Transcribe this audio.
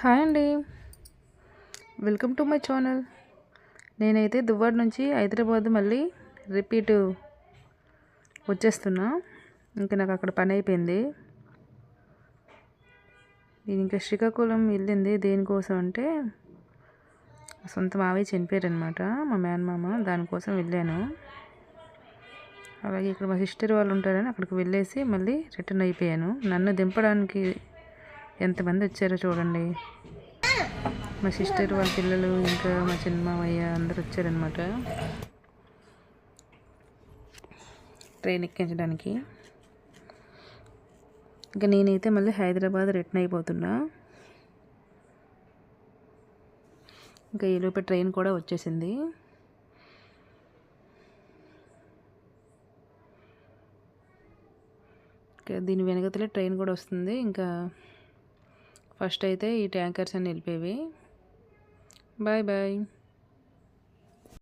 Hi అండి. Welcome to my channel. నేనైతే దువ్వాడ నుంచి హైదరాబాద్ మళ్ళీ రిపీట్ వచ్చేస్తున్నా. ఇంకా నాకు అక్కడ పని అయిపోయింది. నేను ఇంకా శ్రీకాకుళం వెళ్ళింది దేనికోసం అంటే సొంత మావయ్య చనిపోయారనమాట, మా మేనమామ. దానికోసం వెళ్ళాను. అలాగే ఇక్కడ మా సిస్టర్ వాళ్ళు ఉంటారని అక్కడికి వెళ్ళేసి మళ్ళీ రిటర్న్ అయిపోయాను. నన్ను దింపడానికి ఎంతమంది వచ్చారో చూడండి. మా సిస్టర్ వాళ్ళ పిల్లలు ఇంకా మా చిన్న మామయ్య అందరు వచ్చారనమాట ట్రైన్ ఎక్కించడానికి. ఇంకా నేనైతే మళ్ళీ హైదరాబాద్ రిటర్న్ అయిపోతున్నా. ఇంకా ఈలోపే ట్రైన్ కూడా వచ్చేసింది. ఇంకా దీని వెనకతలే ట్రైన్ కూడా వస్తుంది. ఇంకా ఫస్ట్ అయితే ఈ ట్యాంకర్స్ అన్నీ వెళ్ళిపోయేవి. Bye bye.